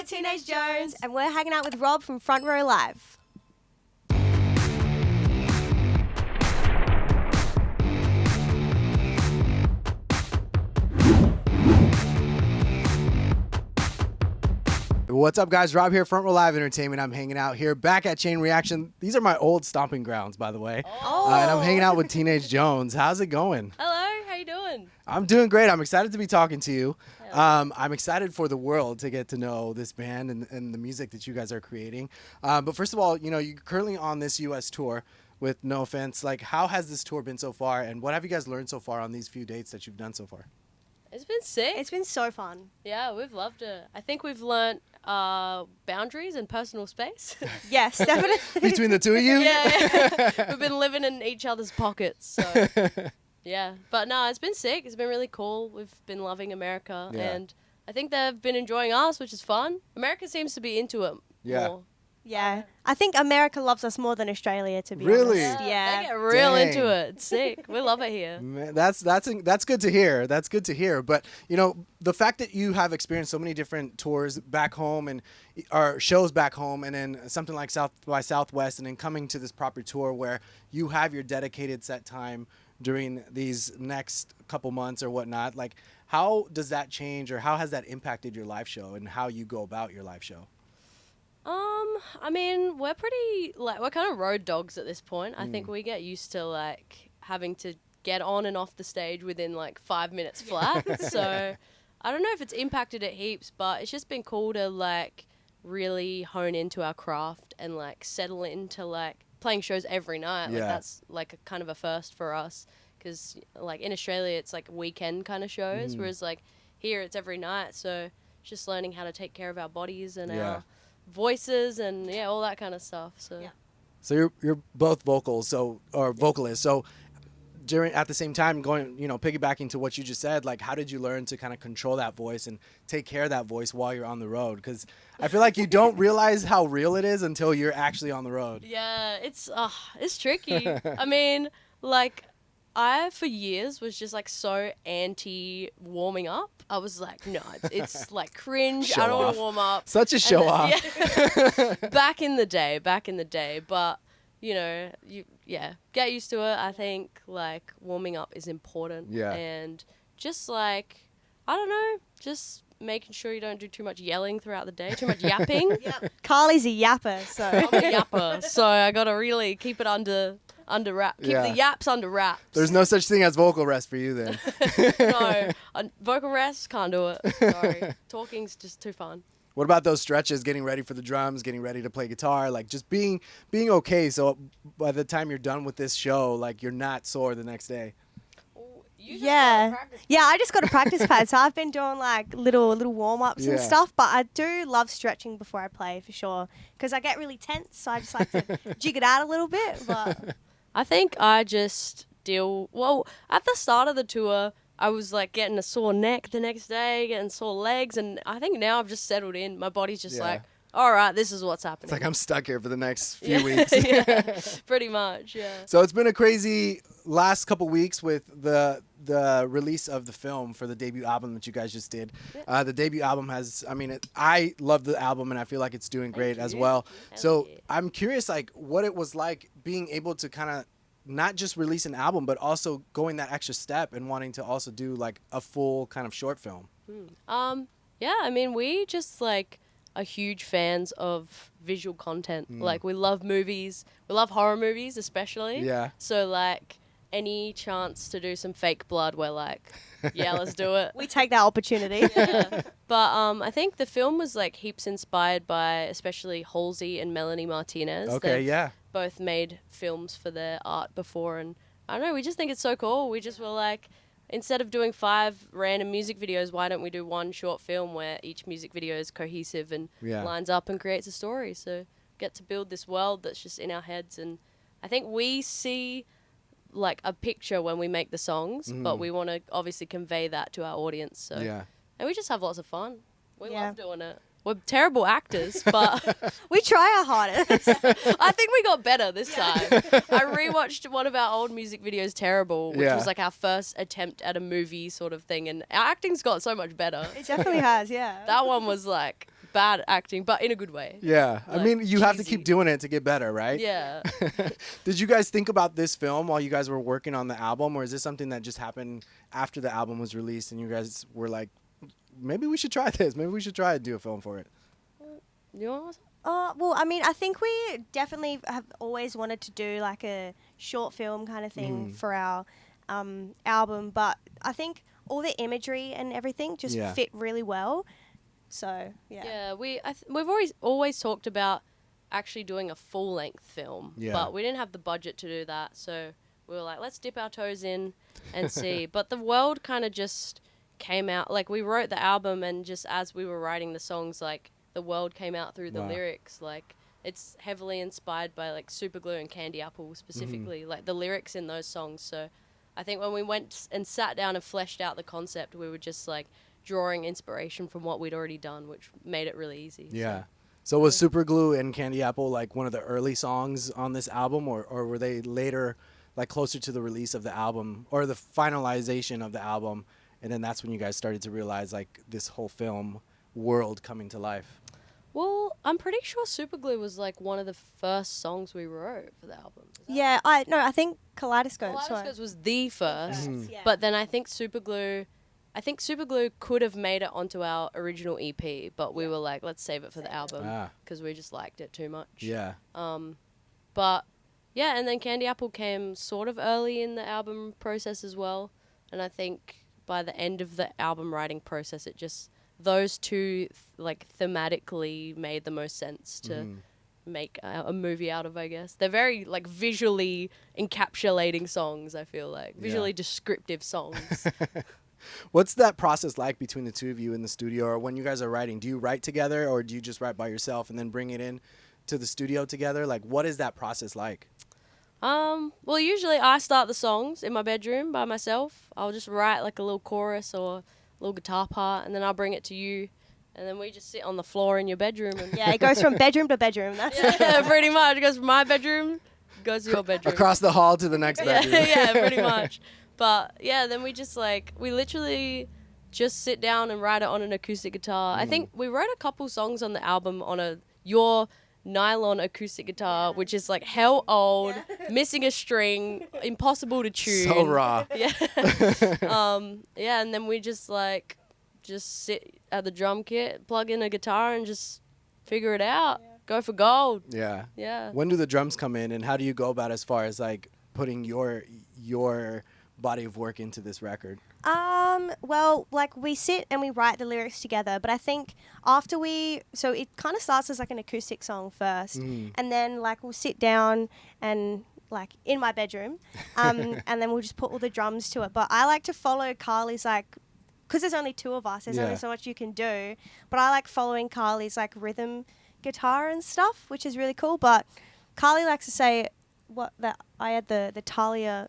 We're Teenage Joans, and we're hanging out with Rob from Front Row Live. What's up, guys? Rob here, Front Row Live Entertainment. I'm hanging out here back at Chain Reaction. These are my old stomping grounds, by the way. And I'm hanging out with Teenage Joans. How's it going? Hello, how you doing? I'm doing great. I'm excited to be talking to you. I'm excited for the world to get to know this band and the music that you guys are creating. But first of all, you know, you're currently on this U.S. tour with No Offense. Like, how has this tour been so far, and what have you guys learned so far on these few dates that you've done so far? It's been sick. It's been so fun. Yeah, we've loved it. I think we've learnt boundaries and personal space. Yes, definitely. Between the two of you? Yeah. We've been living in each other's pockets. So. Yeah, but no, it's been sick. It's been really cool. We've been loving America, and I think they've been enjoying us, which is fun. America seems to be into it more. Yeah, I think America loves us more than Australia, to be Really? honest. Yeah, they get real Dang. into it. It's sick. We love it here. Man, that's good to hear. That's good to hear. But you know, the fact that you have experienced so many different tours back home and or shows back home, and then something like South by Southwest, and then coming to this proper tour where you have your dedicated set time during these next couple months or whatnot. Like, how does that change, or how has that impacted your live show and how you go about your live show? I mean, we're pretty, like, we're kind of road dogs at this point. I think we get used to, like, having to get on and off the stage within, like, 5 minutes flat. So I don't know if it's impacted it heaps, but it's just been cool to, like, really hone into our craft and, like, settle into, like, playing shows every night. Like, that's, like, a kind of a first for us. Because, like, in Australia, it's, like, weekend kind of shows, whereas, like, here it's every night. So just learning how to take care of our bodies and our voices and all that kind of stuff. So you're both vocalists, so at the same time, going, you know, piggybacking to what you just said, like, how did you learn to kind of control that voice and take care of that voice while you're on the road? Because I feel like you don't realize how real it is until you're actually on the road. Yeah, it's tricky. I mean, like, I, for years, was just, like, so anti-warming up. I was like, no, it's like, cringe. I don't want to warm up. Such a show-off. Yeah. Back in the day. But, you know, get used to it. I think, like, warming up is important. Yeah. And just, like, I don't know, just making sure you don't do too much yelling throughout the day, too much yapping. Carly's a yapper, so. I'm a yapper, so I got to really keep it under wrap. Keep the yaps under wraps. There's no such thing as vocal rest for you then. No, vocal rest, can't do it. Sorry. Talking's just too fun. What about those stretches, getting ready for the drums, getting ready to play guitar, like just being okay so by the time you're done with this show, like, you're not sore the next day? Yeah, I just got a practice pad, so I've been doing, like, little warm-ups and stuff, but I do love stretching before I play, for sure, because I get really tense, so I just like to jig it out a little bit. But I think I just at the start of the tour, I was, like, getting a sore neck the next day, getting sore legs, and I think now I've just settled in. My body's just like, all right, this is what's happening. It's like I'm stuck here for the next few weeks. Yeah, pretty much, yeah. So it's been a crazy last couple weeks with the release of the film for the debut album that you guys just did. The debut album has, I love the album, and I feel like it's doing great as well. So I'm curious, like, what it was like being able to kind of not just release an album, but also going that extra step and wanting to also do, like, a full kind of short film. Yeah, I mean, we just, like, are huge fans of visual content. Like, we love movies. We love horror movies, especially. Yeah. So, like, any chance to do some fake blood, we're like, yeah, let's do it. we take that opportunity. Yeah. But I think the film was, like, heaps inspired by especially Halsey and Melanie Martinez. Okay, They've both made films for their art before, and I don't know, we just think it's so cool. We just were like, instead of doing 5 random music videos, why don't we do one short film where each music video is cohesive and lines up and creates a story? So get to build this world that's just in our heads. And I think we see, like, a picture when we make the songs, but we want to obviously convey that to our audience. So and we just have lots of fun. We love doing it. We're terrible actors, but we try our hardest. I think we got better this time. I rewatched one of our old music videos, Terrible, which was like our first attempt at a movie sort of thing, and our acting's got so much better. It definitely has, yeah. That one was like bad acting, but in a good way. Yeah. I Like, mean, you have to cheesy. keep doing it to get better, right? Yeah. Did you guys think about this film while you guys were working on the album, or is this something that just happened after the album was released and you guys were like, maybe we should try this. Maybe we should try to do a film for it. You want to? Well, I mean, I think we definitely have always wanted to do like a short film kind of thing for our album, but I think all the imagery and everything just fit really well. So Yeah, we've always talked about actually doing a full length film, but we didn't have the budget to do that, so we were like, let's dip our toes in and see. But the world kind of just came out. Like, we wrote the album, and just as we were writing the songs, like, the world came out through the lyrics. Like, it's heavily inspired by like Superglue and Candy Apple specifically, like the lyrics in those songs. So I think when we went and sat down and fleshed out the concept, we were just like drawing inspiration from what we'd already done, which made it really easy. Yeah. So was Superglue and Candy Apple like one of the early songs on this album, or were they later, like closer to the release of the album or the finalization of the album, and then that's when you guys started to realize like this whole film world coming to life? Well, I'm pretty sure Superglue was like one of the first songs we wrote for the album. Yeah, I think Kaleidoscope. Kaleidoscopes was the first, Yeah. but then I think Superglue could have made it onto our original EP, but we were like, let's save it for the album because we just liked it too much. Yeah. But yeah, and then Candy Apple came sort of early in the album process as well, and I think by the end of the album writing process, it just those two like thematically made the most sense to make a movie out of, I guess. They're very like visually encapsulating songs, I feel like. Visually descriptive songs. What's that process like between the two of you in the studio, or when you guys are writing? Do you write together, or do you just write by yourself and then bring it in to the studio together? Like, what is that process like? Well, usually I start the songs in my bedroom by myself. I'll just write like a little chorus or a little guitar part, and then I'll bring it to you, and then we just sit on the floor in your bedroom. And yeah, it goes from bedroom to bedroom. That's yeah, pretty much. It goes from my bedroom, goes to your bedroom. Across the hall to the next bedroom. Yeah, pretty much. But yeah, then we just like, we literally just sit down and write it on an acoustic guitar. I think we wrote a couple songs on the album on your nylon acoustic guitar, which is like hell old, missing a string, impossible to tune. So raw. Yeah. Yeah, and then we just sit at the drum kit, plug in a guitar, and just figure it out. Go for gold. Yeah. Yeah. When do the drums come in, and how do you go about as far as like putting your body of work into this record? Well, like we sit and we write the lyrics together, but I think after so it kind of starts as like an acoustic song first, and then like we'll sit down and like in my bedroom, and then we'll just put all the drums to it. But I like to follow Carly's like, because there's only two of us, there's only so much you can do, but I like following Carly's like rhythm guitar and stuff, which is really cool. But Carly likes to say that I had the Italia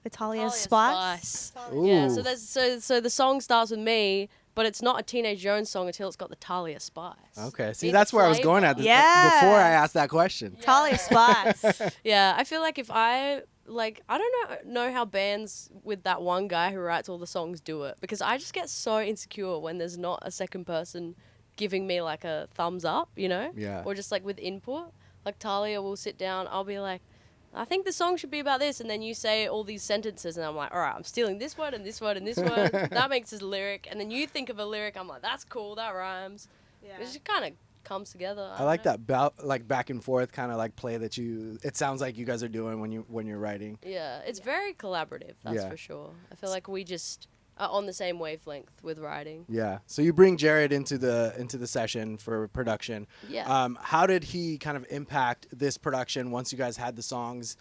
spice. Yeah, so the song starts with me, but it's not a Teenage Jones song until it's got the Talia spice. Okay, see, that's where I was going at before I asked that question. Yeah. Talia spice. Yeah, I feel like if I don't know how bands with that one guy who writes all the songs do it, because I just get so insecure when there's not a second person giving me like a thumbs up, you know? Yeah. Or just like with input. Like Talia will sit down, I'll be like, I think the song should be about this, and then you say all these sentences, and I'm like, all right, I'm stealing this word and this word and this word. That makes a lyric, and then you think of a lyric. I'm like, that's cool, that rhymes. Yeah. It just kind of comes together. I like that like back and forth kind of like play that it sounds like you guys are doing when you're writing. Yeah, it's very collaborative. That's for sure. I feel like we just are on the same wavelength with writing. Yeah. So you bring Jared into the session for production. Yeah. How did he kind of impact this production once you guys had the songs,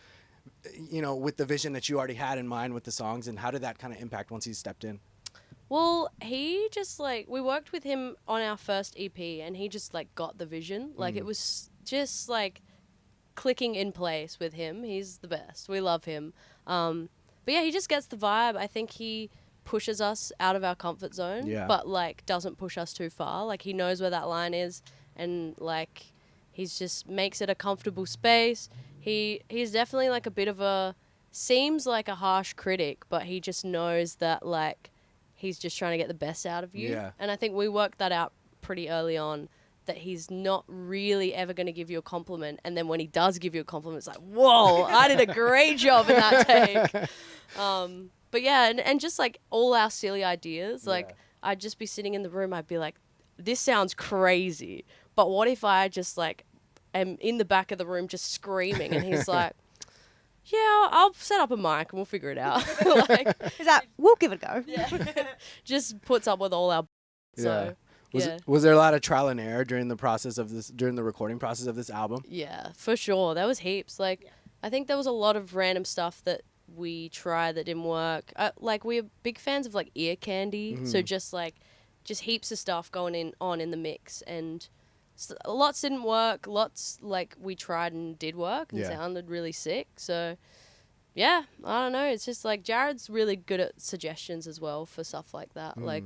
you know, with the vision that you already had in mind with the songs, and how did that kind of impact once he stepped in? Well, he just like, we worked with him on our first EP, and he just like got the vision. Like it was just like clicking in place with him. He's the best. We love him. But yeah, he just gets the vibe. I think he pushes us out of our comfort zone, but like doesn't push us too far. Like he knows where that line is, and like he's just makes it a comfortable space. He's definitely like a bit of seems like a harsh critic, but he just knows that like he's just trying to get the best out of you. Yeah. And I think we worked that out pretty early on, that he's not really ever going to give you a compliment, and then when he does give you a compliment, it's like, whoa, I did a great job in that take. But yeah, and just like all our silly ideas, like I'd just be sitting in the room, I'd be like, this sounds crazy, but what if I just like am in the back of the room just screaming, and he's like, yeah, I'll set up a mic and we'll figure it out. Like, Is that we'll give it a go. yeah. Just puts up with all our so Was there a lot of trial and error during the process of this, during the recording process of this album? Yeah, for sure. There was heaps. Like, I think there was a lot of random stuff that we tried that didn't work. Like, we're big fans of like ear candy, so just heaps of stuff going on in the mix, and lots didn't work. Lots like we tried and did work and sounded really sick. So yeah, I don't know. It's just like Jared's really good at suggestions as well for stuff like that. Like,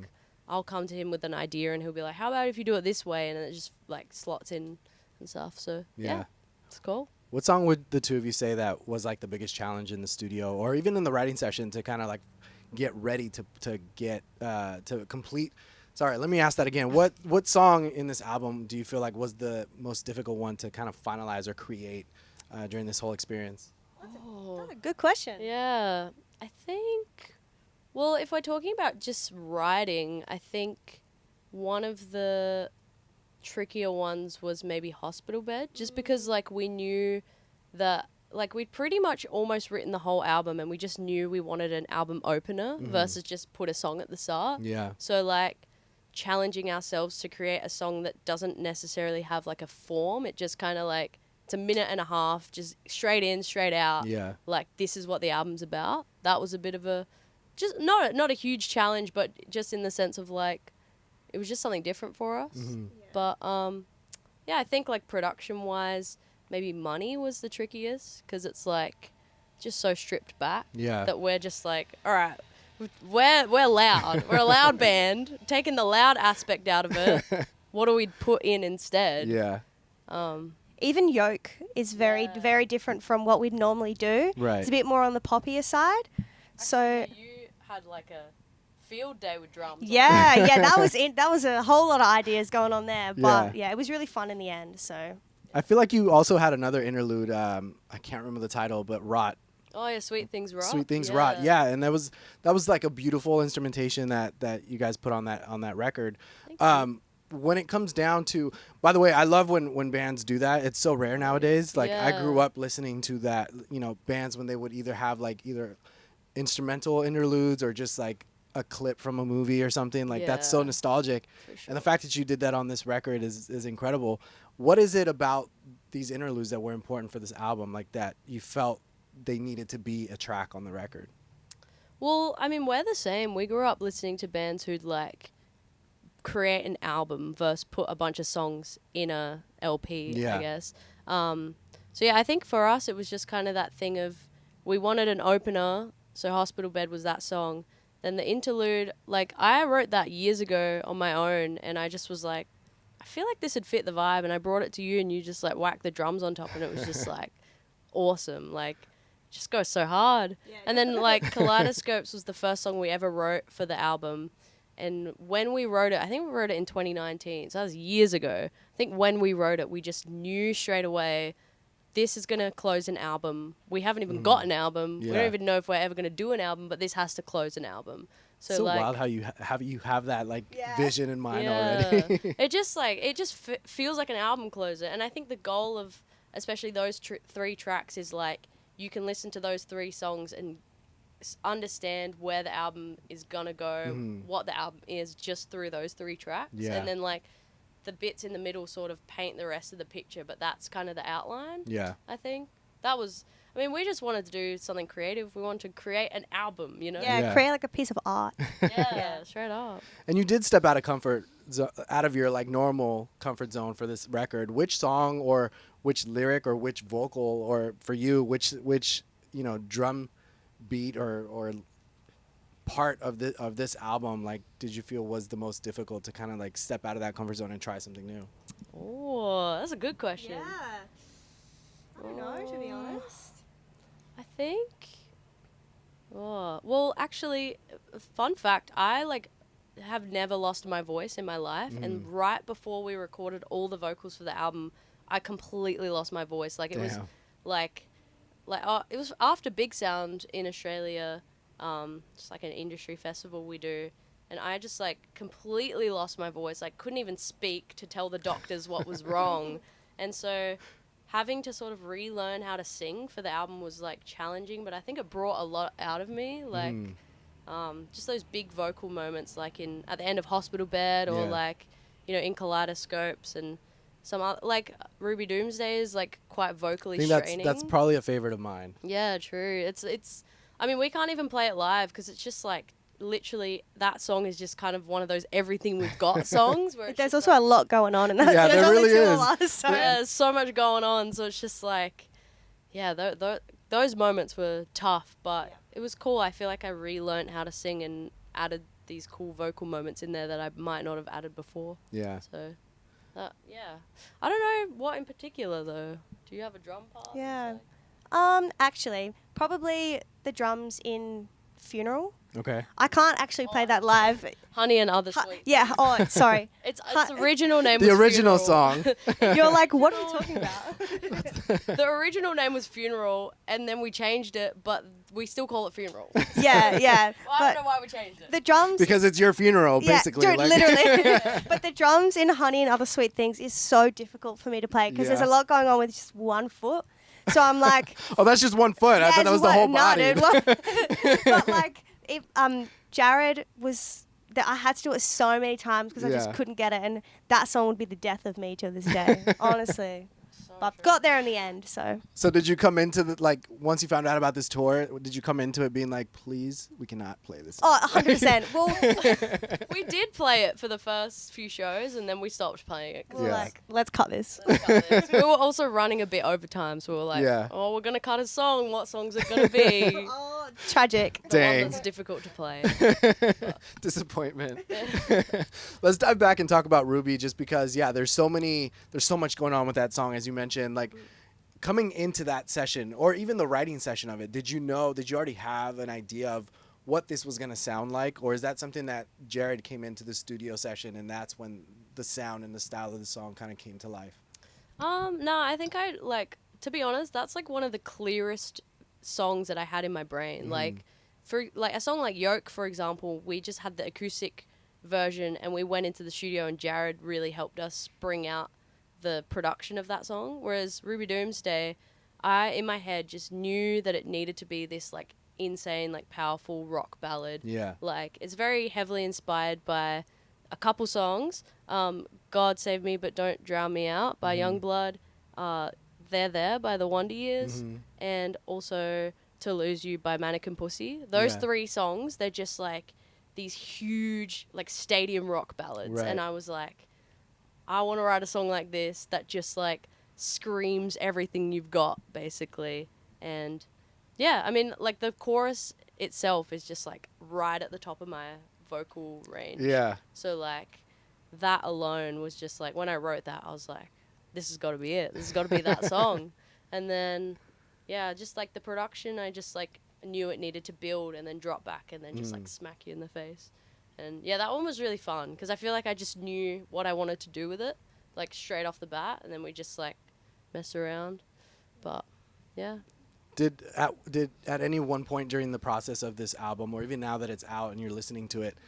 I'll come to him with an idea and he'll be like, how about if you do it this way? And it just like slots in and stuff. So yeah, it's cool. What song would the two of you say that was like the biggest challenge in the studio or even in the writing session to kind of like get ready to complete? Sorry, let me ask that again. What song in this album do you feel like was the most difficult one to kind of finalize or create during this whole experience? That's a good question. Yeah, I think, well, if we're talking about just writing, I think one of the trickier ones was maybe Hospital Bed, just because like we knew that like we'd pretty much almost written the whole album and we just knew we wanted an album opener versus just put a song at the start. Yeah. So like challenging ourselves to create a song that doesn't necessarily have like a form. It just kind of like, it's a minute and a half, just straight in, straight out. Yeah. Like, this is what the album's about. That was a bit of a, just not a huge challenge, but just in the sense of like, it was just something different for us. But yeah, I think like production wise, maybe Money was the trickiest because it's like just so stripped back that we're just like, all right, we're loud. We're a loud band, taking the loud aspect out of it. What do we put in instead? Yeah. Even Yoke is very, very different from what we'd normally do. Right. It's a bit more on the poppier side. So you had like a field day with drums. yeah, that was it. That was a whole lot of ideas going on there. But yeah, it was really fun in the end. So I feel like you also had another interlude. I can't remember the title, but Rot. Oh yeah, Sweet Things Rot. Sweet Things Rot. Yeah, and that was like a beautiful instrumentation that you guys put on that record. When it comes down to, by the way, I love when bands do that. It's so rare nowadays. Like I grew up listening to that, bands when they would either have like either instrumental interludes or just like a clip from a movie or something. Like that's so nostalgic. Sure. And the fact that you did that on this record is incredible. What is it about these interludes that were important for this album, like that you felt they needed to be a track on the record? Well, I mean, we're the same. We grew up listening to bands who'd like create an album versus put a bunch of songs in a LP, I guess. So yeah, I think for us it was just kind of that thing of we wanted an opener, so Hospital Bed was that song. Then the interlude, like I wrote that years ago on my own and I just was like, I feel like this would fit the vibe, and I brought it to you and you just like whacked the drums on top and it was just like awesome. Like just goes so hard. Yeah, and then like Kaleidoscopes was the first song we ever wrote for the album. And when we wrote it, I think we wrote it in 2019, so that was years ago. I think when we wrote it, we just knew straight away, this is going to close an album. We haven't even got an album. We don't even know if we're ever going to do an album, but this has to close an album. So like, wild how you have that like vision in mind already. It just feels like an album closer. And I think the goal of especially those 3 tracks is like, you can listen to those 3 songs and understand where the album is gonna go, what the album is, just through those 3 tracks. And then like the bits in the middle sort of paint the rest of the picture, but that's kind of the outline. I think that was, I mean, we just wanted to do something creative. We wanted to create an album, create like a piece of art. Straight up. And you did step out of your like normal comfort zone for this record. Which song or which lyric or which vocal, or for you, which drum beat or part of this album, like, did you feel was the most difficult to kind of like step out of that comfort zone and try something new? Oh, that's a good question. I don't know, to be honest. I think, well, actually, fun fact, I like have never lost my voice in my life, and right before we recorded all the vocals for the album, I completely lost my voice. Like it was like it was after Big Sound in Australia, just like an industry festival we do, and I just like completely lost my voice. Like couldn't even speak to tell the doctors what was wrong, and so having to sort of relearn how to sing for the album was like challenging, but I think it brought a lot out of me. Like just those big vocal moments, like at the end of Hospital Bed, or like, you know, in Kaleidoscopes, and some other, like Ruby Doomsday is like quite vocally straining. That's probably a favorite of mine. Yeah, true. It's. I mean, we can't even play it live because it's just like literally that song is just kind of one of those everything we've got songs. Where there's also a lot going on in that. Yeah, there's there only really two is. of us, so. Yeah, there's so much going on, so it's just like, yeah, those moments were tough, but it was cool. I feel like I relearned how to sing and added these cool vocal moments in there that I might not have added before. Yeah. So, yeah. I don't know what in particular, though. Do you have a drum part? Yeah. Actually, probably the drums in Funeral. Okay. I can't actually play that live. Honey and Other Sweet. Yeah. Oh, sorry. Its original name The was original Funeral. song. You're like, what are you talking about? The original name was Funeral, and then we changed it, but we still call it Funeral. Yeah, yeah. Well, I don't know why we changed it. The drums. Because it's your funeral, basically. Dude, literally. But the drums in Honey and Other Sweet Things is so difficult for me to play because there's a lot going on with just one foot. So I'm like. Oh, that's just one foot. I thought that was the whole body. But like, Jared was. I had to do it so many times because I just couldn't get it, and that song would be the death of me to this day, honestly. But got there in the end, so. So did you come into the, like, once you found out about this tour, did you come into it being like, please, we cannot play this? Oh, 100%. Well, we did play it for the first few shows, and then we stopped playing it. we were like, let's cut this. We were also running a bit over time, so we were like, oh, we're going to cut a song. What song's it going to be? Oh, tragic. The one Dang. that's difficult to play. Disappointment. Let's dive back and talk about Ruby, just because, there's so much going on with that song, as you mentioned. Like, coming into that session, or even the writing session of it, did you already have an idea of what this was going to sound like? Or is that something that Jared came into the studio session and that's when the sound and the style of the song kind of came to life? No, I think to be honest, that's like one of the clearest songs that I had in my brain. Like, for like a song like Yoke, for example, we just had the acoustic version and we went into the studio and Jared really helped us bring out the production of that song. Whereas Ruby Doomsday, I in my head just knew that it needed to be this like insane, like powerful rock ballad. Yeah. Like it's very heavily inspired by a couple songs. God Save Me But Don't Drown Me Out by Youngblood. They're There by the Wonder Years. And also To Lose You by Mannequin Pussy. Those three songs, they're just like these huge like stadium rock ballads. Right. And I was like, I want to write a song like this that just like screams everything you've got, basically. And yeah, I mean, like the chorus itself is just like right at the top of my vocal range. Yeah. So like that alone was just like, when I wrote that, I was like, this has got to be it. This has got to be that song. And then, yeah, just like the production, I just like knew it needed to build and then drop back and then just like smack you in the face. And yeah, that one was really fun because I feel like I just knew what I wanted to do with it, like straight off the bat, and then we just like mess around. But yeah. Did at any one point during the process of this album, or even now that it's out and you're listening to it,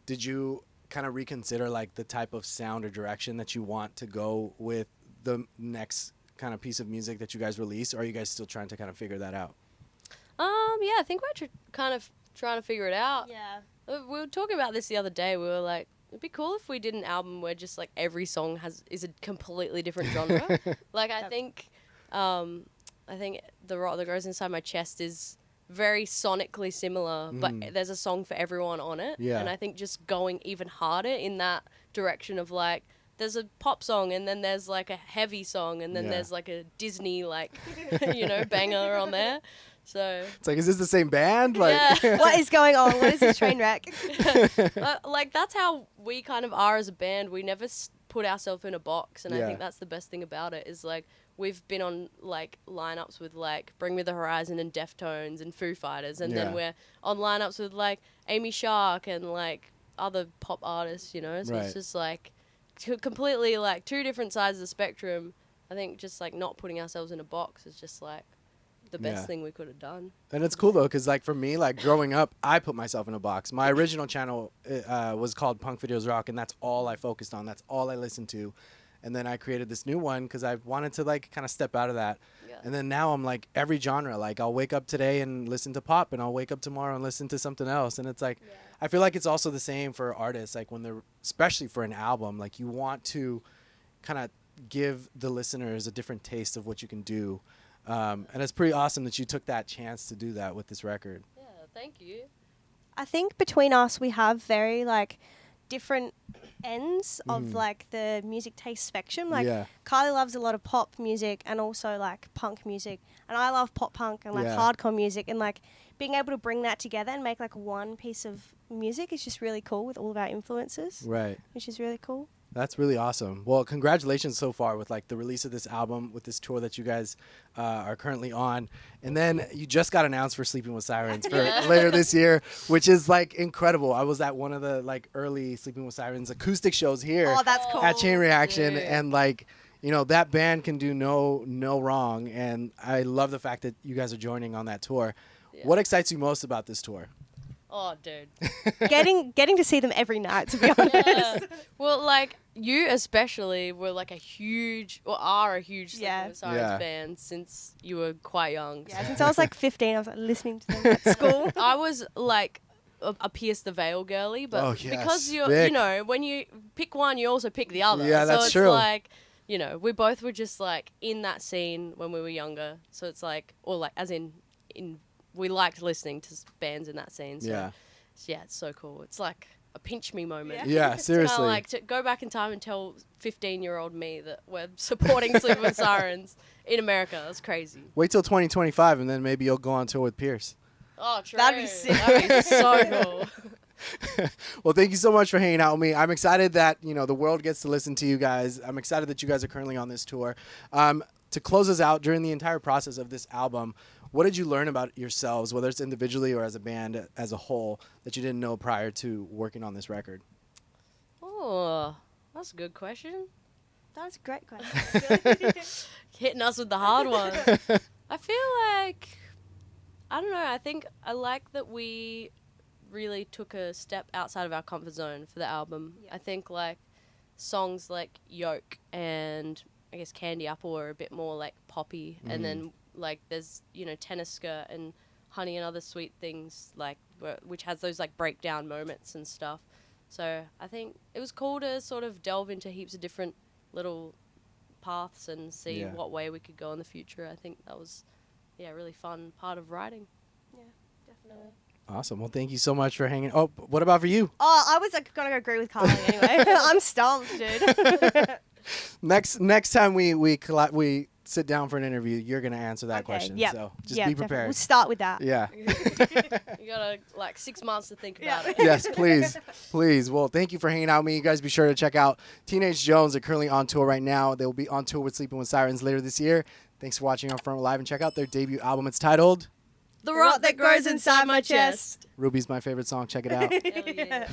did you kind of reconsider like the type of sound or direction that you want to go with the next kind of piece of music that you guys release, or are you guys still trying to kind of figure that out? Yeah, I think we're kind of trying to figure it out. Yeah. We were talking about this the other day. We were like, it'd be cool if we did an album where just like every song is a completely different genre. Like I think The Rock That Grows Inside My Chest is very sonically similar, but there's a song for everyone on it. Yeah. And I think just going even harder in that direction of like, there's a pop song and then there's like a heavy song and then there's like a Disney like, banger on there. So it's like, is this the same band? Like, what is going on? What is this train wreck? Like that's how we kind of are as a band. We never put ourselves in a box, and I think that's the best thing about it. Is like we've been on like lineups with like Bring Me the Horizon and Deftones and Foo Fighters, and then we're on lineups with like Amy Shark and like other pop artists, you know. So Right. it's just like completely like two different sides of the spectrum. I think just like not putting ourselves in a box is just like the best Yeah. thing we could have done. And it's cool though, because like for me, like growing up, I put myself in a box. My original channel was called Punk Videos Rock, and that's all I focused on. That's all I listened to. And then I created this new one because I wanted to like kind of step out of that. Yeah. And then now I'm like every genre. Like I'll wake up today and listen to pop, and I'll wake up tomorrow and listen to something else. And it's like, I feel like it's also the same for artists. Like when they're, especially for an album, like you want to kind of give the listeners a different taste of what you can do. And it's pretty awesome that you took that chance to do that with this record. Yeah, thank you. I think between us we have very like different ends of like the music taste spectrum. Like Yeah. Kylie loves a lot of pop music and also like punk music, and I love pop punk and like Yeah. hardcore music, and like being able to bring that together and make like one piece of music is just really cool with all of our influences, Right. which is really cool. That's really awesome. Well, congratulations so far with like the release of this album, with this tour that you guys are currently on, and then you just got announced for Sleeping with Sirens for later this year, which is like incredible. I was at one of the like early Sleeping with Sirens acoustic shows here Oh, that's cool. at Chain Reaction, dude. and like you know that band can do no wrong, and I love the fact that you guys are joining on that tour. Yeah. What excites you most about this tour? Oh, dude. getting to see them every night, to be honest. Yeah. Well, like you especially were like a huge, or are a huge Sleeping Yeah. with Sirens Yeah. fan since you were quite young. Yeah, since I was like 15, I was like listening to them at school. I was like a Pierce the Veil girly, but Oh, yes. because you're, Big. you know, when you pick one, you also pick the other. Yeah, that's so it's true. like, you know, we both were just like in that scene when we were younger. So it's like, or like, as in we liked listening to bands in that scene. So Yeah. yeah, it's so cool. It's like a pinch me moment. Yeah, Kind seriously. of like to go back in time and tell 15-year-old me that we're supporting Sleeping with Sirens in America. That's crazy. Wait till 2025, and then maybe you'll go on tour with Pierce. Oh, true. That'd be sick. That'd be so cool. Well, thank you so much for hanging out with me. I'm excited that the world gets to listen to you guys. I'm excited that you guys are currently on this tour. To close us out, during the entire process of this album, what did you learn about yourselves, whether it's individually or as a band as a whole, that you didn't know prior to working on this record? Oh, that's a good question. That was a great question. Hitting us with the hard one. I feel like, I don't know, I think I like that we really took a step outside of our comfort zone for the album. Yeah. I think like songs like Yoke and I guess Candy Apple are a bit more like poppy, and then like there's Tennis Skirt and Honey and Other Sweet Things, like which has those like breakdown moments and stuff. So I think it was cool to sort of delve into heaps of different little paths and see Yeah. what way we could go in the future. I think that was a really fun part of writing. Yeah, definitely. Awesome. Well, thank you so much for hanging. Oh, what about for you? Oh, I was like gonna agree with Carly anyway. I'm stumped, dude. Next time we sit down for an interview, you're gonna answer that Okay, question. yep. So just Yeah, be definitely. prepared. We'll start with that. Yeah. You got like 6 months to think about it. Yes, please. Please. Well, thank you for hanging out with me. You guys be sure to check out Teenage Joans. They're currently on tour right now. They will be on tour with Sleeping with Sirens later this year. Thanks for watching on Front Row Live, and check out their debut album. It's titled The rot that grows inside my chest. Ruby's my favorite song. Check it out. Hell yeah.